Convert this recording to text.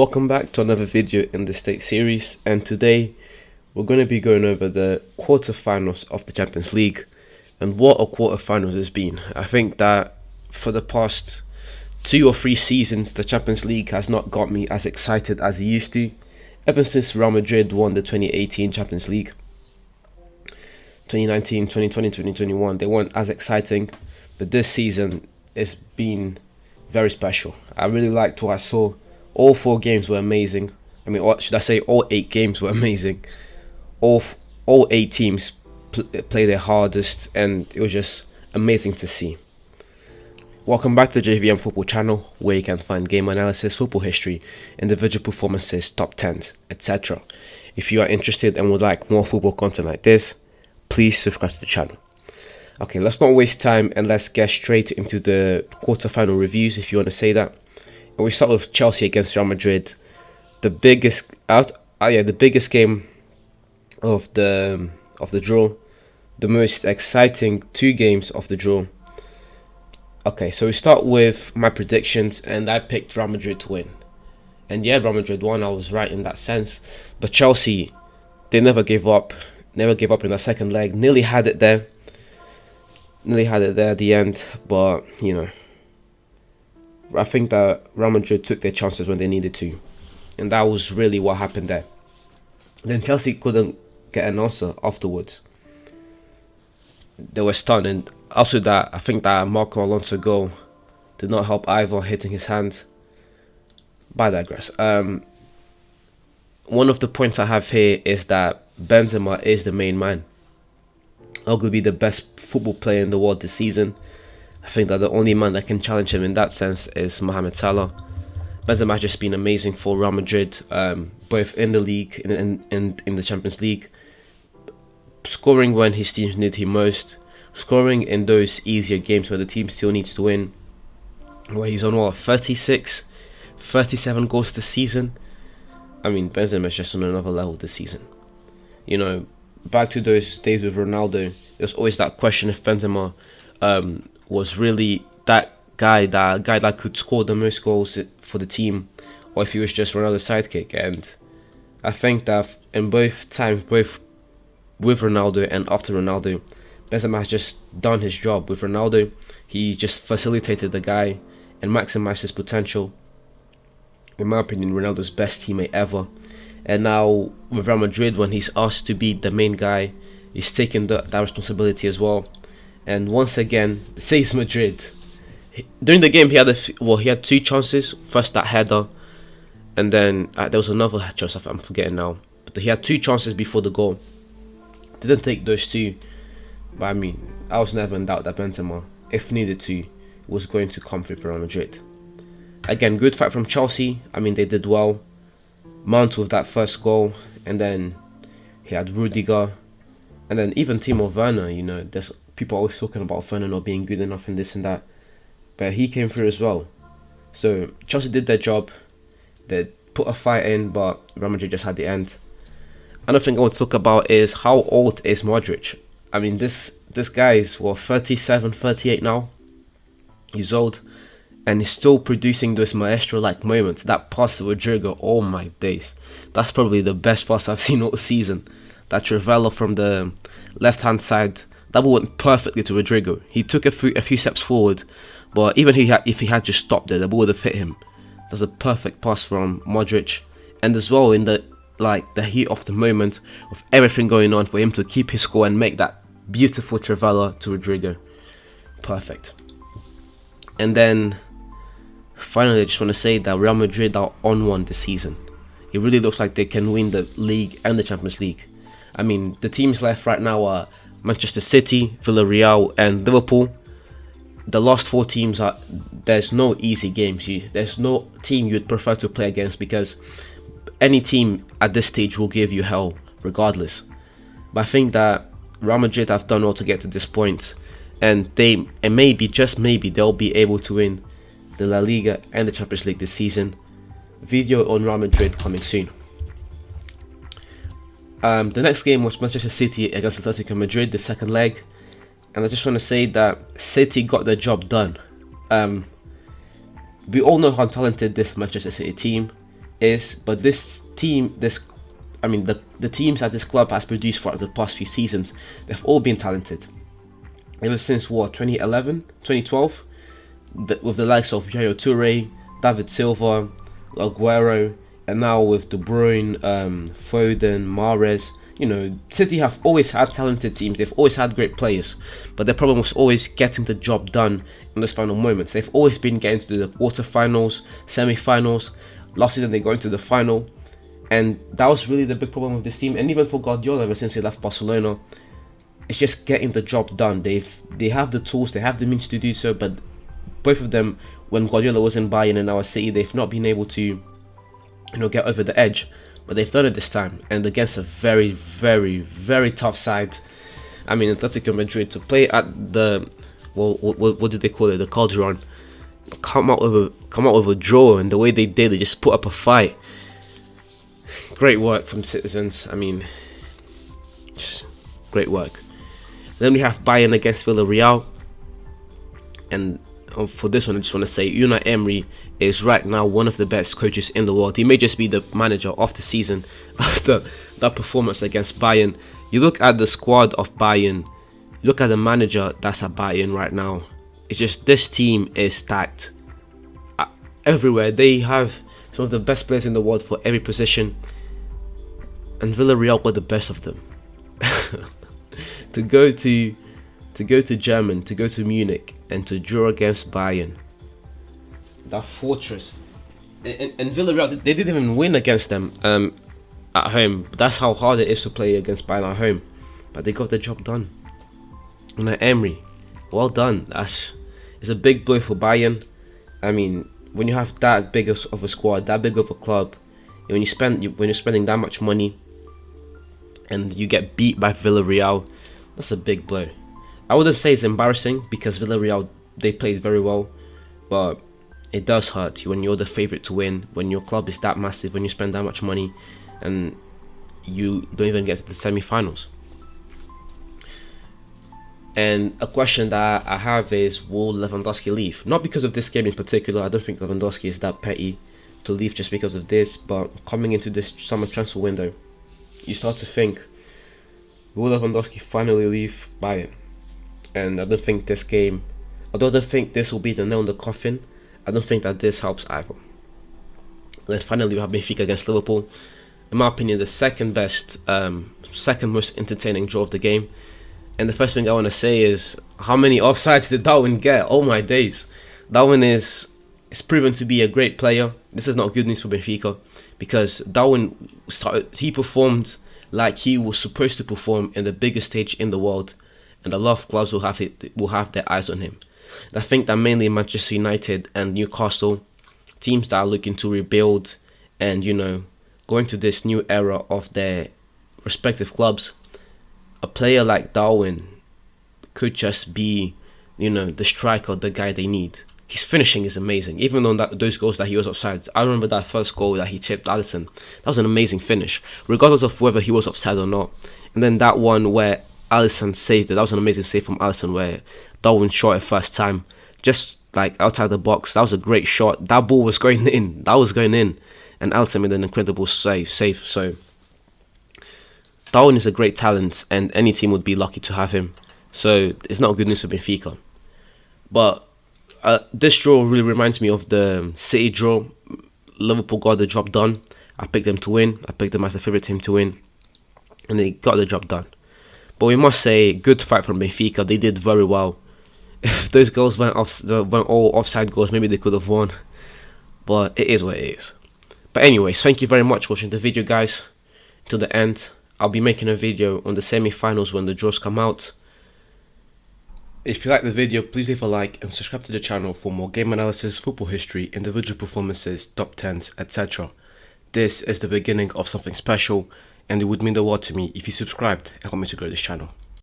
Welcome back to another video in the State series, and today we're going to be going over the quarterfinals of the Champions League. And what a quarterfinals has been. I think that for the past 2 or 3 seasons the Champions League has not got me as excited as it used to, ever since Real Madrid won the 2018 Champions League. 2019, 2020, 2021, they weren't as exciting, but this season it's been very special. I really liked what I saw. All 4 games were amazing. I mean, or should I say all 8 games were amazing. All 8 teams play their hardest, and it was just amazing to see. Welcome back to the JVM Football channel, where you can find game analysis, football history, individual performances, top 10s, etc. If you are interested and would like more football content like this, please subscribe to the channel. Okay, let's not waste time and let's get straight into the quarterfinal reviews, if you want to say that. And we start with Chelsea against Real Madrid, the biggest game of the draw, the most exciting 2 games of the draw. Okay, so we start with my predictions, and I picked Real Madrid to win. And yeah, Real Madrid won. I was right in that sense. But Chelsea, they never gave up. Never gave up in the second leg. Nearly had it there at the end, but you know, I think that Real Madrid took their chances when they needed to, and that was really what happened there. Then Chelsea couldn't get an answer afterwards. They were stunned, and also that I think that Marco Alonso goal did not help either, hitting his hand. But I digress. One of the points I have here is that Benzema is the main man. Arguably the best football player in the world this season. I think that the only man that can challenge him in that sense is Mohamed Salah. Benzema has just been amazing for Real Madrid, both in the league and in the Champions League. Scoring when his teams need him most. Scoring in those easier games where the team still needs to win. Where he's on 37 goals this season. I mean, Benzema is just on another level this season. You know, back to those days with Ronaldo, there's always that question if Benzema was really that guy that could score the most goals for the team, or if he was just Ronaldo's sidekick. And I think that in both times, both with Ronaldo and after Ronaldo, Benzema has just done his job. With Ronaldo, he just facilitated the guy and maximized his potential. In my opinion, Ronaldo's best teammate ever. And now with Real Madrid, when he's asked to be the main guy, he's taken that responsibility as well. And once again, says Madrid. During the game, he had 2 chances. First that header, and then there was another chance I'm forgetting now. But he had 2 chances before the goal. Didn't take those 2. But I mean, I was never in doubt that Benzema, if needed to, was going to come through for Real Madrid. Again, good fight from Chelsea. I mean, they did well. Mount with that first goal, and then he had Rudiger, and then even Timo Werner. You know, there's people always talking about Werner not being good enough in this and that, but he came through as well. So Chelsea did their job. They put a fight in, but Real Madrid just had the end. Another thing I want to talk about is how old is Modric. I mean, this guy is 37, 38 now. He's old, and he's still producing those maestro-like moments. That pass to Rodrigo, oh my days. That's probably the best pass I've seen all season. That Trivela from the left-hand side, that ball went perfectly to Rodrigo. He took a few steps forward, but even if he had just stopped there, the ball would have hit him. That's a perfect pass from Modric. And as well, in the heat of the moment, with everything going on, for him to keep his score and make that beautiful Trivela to Rodrigo. Perfect. And then finally, I just want to say that Real Madrid are on one this season. It really looks like they can win the league and the Champions League. I mean, the teams left right now are Manchester City, Villarreal, and Liverpool. The last 4 teams there's no easy games. There's no team you'd prefer to play against, because any team at this stage will give you hell regardless. But I think that Real Madrid have done well to get to this point, and maybe, just maybe, they'll be able to win the La Liga and the Champions League this season. Video on Real Madrid coming soon. The next game was Manchester City against Atletico Madrid, the second leg, and I just want to say that City got the job done. We all know how talented this Manchester City team but this team, the teams that this club has produced for the past few seasons, they've all been talented. Ever since 2011, 2012, with the likes of Yaya Toure, David Silva, Aguero, and now with De Bruyne, Foden, Mahrez. City have always had talented teams. They've always had great players, but their problem was always getting the job done in those final moments. They've always been getting to the quarterfinals, semi-finals. Last season they got into the final, and that was really the big problem with this team. And even for Guardiola, ever since he left Barcelona, it's just getting the job done. They have the tools, they have the means to do so, but both of them, when Guardiola was in Bayern and now at City, they've not been able to, get over the edge. But they've done it this time, and against a very, very, very tough side. Atletico Madrid, to play at the, what did they call it, the Calderon, come out with a draw, and the way they did, they just put up a fight. Great work from citizens. Just great work. Then we have Bayern against Villarreal, and for this one, I just want to say Unai Emery is right now one of the best coaches in the world. He may just be the manager of the season after that performance against Bayern. You look at the squad of Bayern, you look at the manager that's at Bayern right now. It's just, this team is stacked everywhere. They have some of the best players in the world for every position, and Villarreal got the best of them. to go to Germany, to go to Munich, and to draw against Bayern, that fortress. And Villarreal, they didn't even win against them at home. That's how hard it is to play against Bayern at home, but they got the job done. And Emery, well done. It's a big blow for Bayern. When you have that big of a squad, that big of a club, when you're spending that much money, and you get beat by Villarreal, that's a big blow. I wouldn't say it's embarrassing, because Villarreal, they played very well, but it does hurt you when you're the favourite to win, when your club is that massive, when you spend that much money, and you don't even get to the semi-finals. And a question that I have is, will Lewandowski leave? Not because of this game in particular. I don't think Lewandowski is that petty to leave just because of this, but coming into this summer transfer window, you start to think, will Lewandowski finally leave Bayern? And I don't think this game, although I don't think this will be the nail in the coffin, I don't think that this helps either. Then finally we have Benfica against Liverpool. In my opinion, the second most entertaining draw of the game. And the first thing I want to say is, how many offsides did Darwin get? Oh my days. Darwin is proven to be a great player. This is not good news for Benfica, because Darwin he performed like he was supposed to perform in the biggest stage in the world, and a lot of clubs will have their eyes on him. And I think that mainly Manchester United and Newcastle, teams that are looking to rebuild and go into this new era of their respective clubs, a player like Darwin could just be, the striker, the guy they need. His finishing is amazing. Even on those goals that he was offside, I remember that first goal that he chipped Alisson. That was an amazing finish, regardless of whether he was offside or not. And then that one where Alisson saved it, that was an amazing save from Alisson, where Darwin shot it first time, just like outside the box. That was a great shot. That ball was going in. That was going in, and Alisson made an incredible save. So Darwin is a great talent, and any team would be lucky to have him. So it's not good news for Benfica. But this draw really reminds me of the City draw. Liverpool got the job done. I picked them to win. I picked them as the favourite team to win, and they got the job done. But we must say, good fight from Benfica. They did very well. If those goals went all offside goals, maybe they could have won. But it is what it is. But anyways, thank you very much for watching the video, guys, till the end. I'll be making a video on the semi-finals when the draws come out. If you like the video, please leave a like and subscribe to the channel for more game analysis, football history, individual performances, top 10s, etc. This is the beginning of something special, and it would mean the world to me if you subscribed and help me to grow this channel.